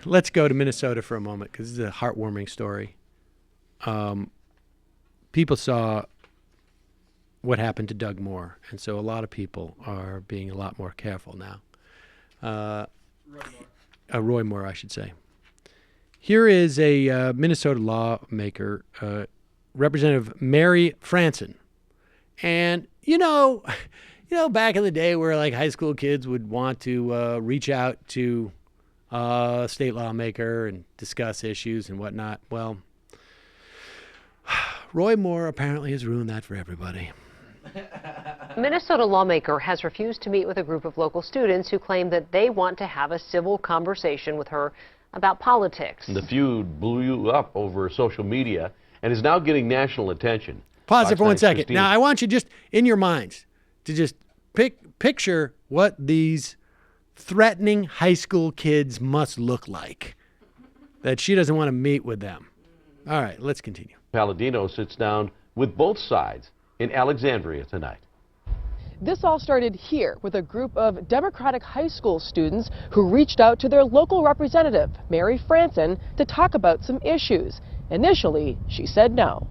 let's go to Minnesota for a moment because this is a heartwarming story. People saw what happened to Doug Moore, and so a lot of people are being a lot more careful now. Roy Moore, I should say. Here is a Minnesota lawmaker, Representative Mary Franson, and you know, back in the day where like high school kids would want to reach out to a state lawmaker and discuss issues and whatnot. Well, Roy Moore apparently has ruined that for everybody. A Minnesota lawmaker has refused to meet with a group of local students who claim that they want to have a civil conversation with her about politics. The feud blew up over social media and is now getting national attention. Pause it for 1 second. Now, I want you just in your minds to just picture what these threatening high school kids must look like, that she doesn't want to meet with them. All right, let's continue. Palladino sits down with both sides in Alexandria tonight. This all started here with a group of Democratic high school students who reached out to their local representative, Mary Franson, to talk about some issues. Initially, she said no.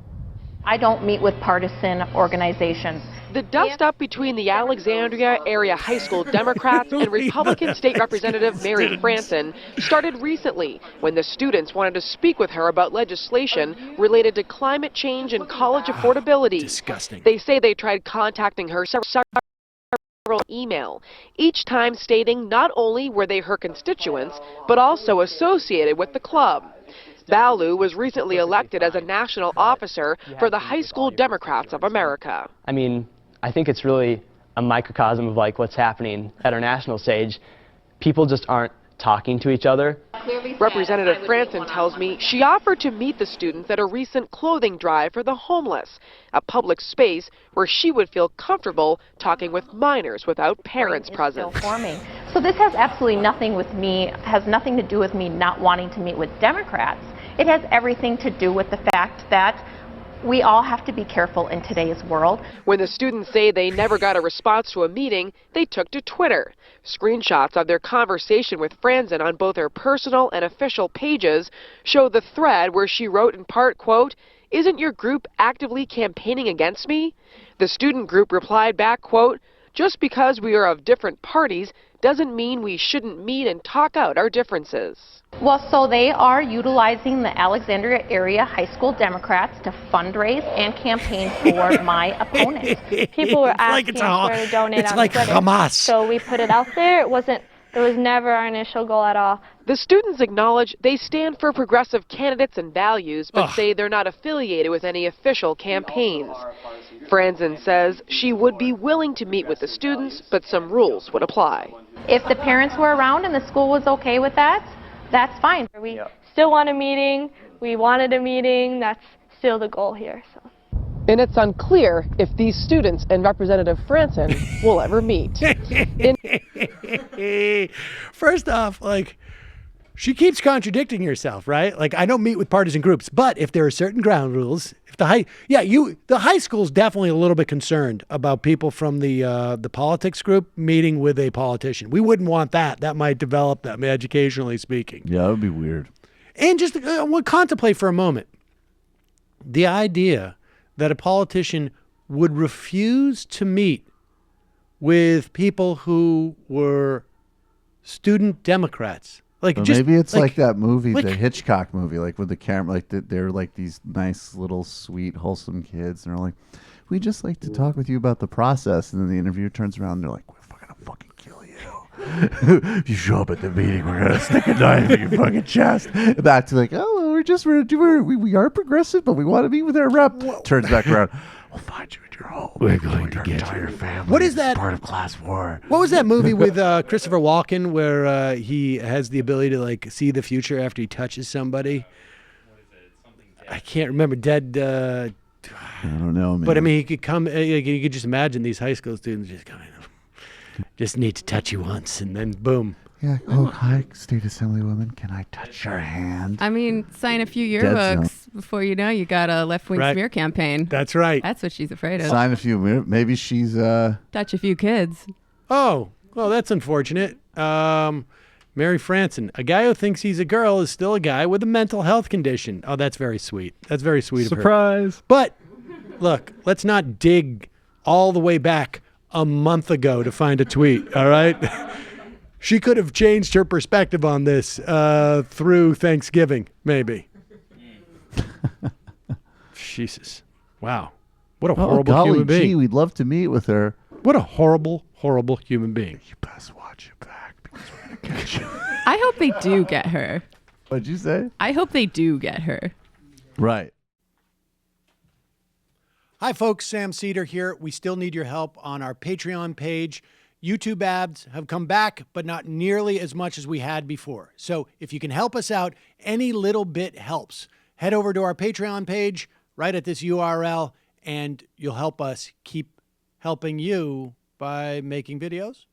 I don't meet with partisan organizations. The dust-up between the Alexandria area high school Democrats and Republican State Representative Mary Franson started recently when the students wanted to speak with her about legislation related to climate change and college affordability. Disgusting. They say they tried contacting her several email, each time stating not only were they her constituents, but also associated with the club. Balu was recently elected as a national officer for the High School Democrats of America. I mean, I think it's really a microcosm of like what's happening at our national stage. People just aren't talking to each other. Representative Franson tells me she offered to meet the students at a recent clothing drive for the homeless, a public space where she would feel comfortable talking with minors without parents present. So this has absolutely nothing to do with me not wanting to meet with Democrats. It has everything to do with the fact that we all have to be careful in today's world. When the students say they never got a response to a meeting, they took to Twitter. Screenshots of their conversation with Franson on both her personal and official pages show the thread where she wrote in part, quote, "Isn't your group actively campaigning against me?" The student group replied back, quote, "Just because we are of different parties doesn't mean we shouldn't meet and talk out our differences." Well, so they are utilizing the Alexandria area high school Democrats to fundraise and campaign for my opponents. People were asking where to donate it's on like Twitter. Hamas. So we put it out there. It was never our initial goal at all. The students acknowledge they stand for progressive candidates and values, but say they're not affiliated with any official campaigns. Franson says she would be willing to meet with the students, but some rules would apply. If the parents were around and the school was okay with that, that's fine. We still want a meeting. We wanted a meeting. That's still the goal here. So. And it's unclear if these students and Representative Franson will ever meet. First off, like, she keeps contradicting herself, right? Like, I don't meet with partisan groups, but if there are certain ground rules, if the high school's definitely a little bit concerned about people from the politics group meeting with a politician. We wouldn't want that. That might develop them, educationally speaking. Yeah, that would be weird. And just contemplate for a moment the idea that a politician would refuse to meet with people who were student Democrats. Like, maybe it's like that movie, the Hitchcock movie, like with the camera, like they're like these nice little sweet wholesome kids, and they're like, "We just like to talk with you about the process." And then the interviewer turns around and they're like, "We're gonna fucking kill you. If you show up at the meeting, we're gonna stick a knife in your fucking chest." Back to like, "Oh, we are progressive, but we want to meet with our rep." Turns back around. "We'll find you at your home. We're going to get your family. What is that? Part of class war." What was that movie with Christopher Walken where he has the ability to like see the future after he touches somebody? I can't remember. Dead. I don't know, man. But I mean, he could come. You could just imagine these high school students just coming. Just need to touch you once, and then boom. Yeah. Oh, hi, State Assemblywoman. Can I touch your hand? I mean, sign a few yearbooks before you know you got a left-wing smear campaign. That's right. That's what she's afraid of. Sign a few. Maybe she's touch a few kids. Oh, well, that's unfortunate. Mary Franson, a guy who thinks he's a girl is still a guy with a mental health condition. Oh, that's very sweet. That's very sweet of her. Surprise. But look, let's not dig all the way back a month ago to find a tweet, all right? She could have changed her perspective on this through Thanksgiving, maybe. Jesus. Wow. What a horrible golly human being. gee, we'd love to meet with her. What a horrible, horrible human being. You best watch your back because we're going to get you. I hope they do get her. What'd you say? I hope they do get her. Right. Hi, folks. Sam Seder here. We still need your help on our Patreon page. YouTube ads have come back, but not nearly as much as we had before. So if you can help us out, any little bit helps. Head over to our Patreon page right at this URL, and you'll help us keep helping you by making videos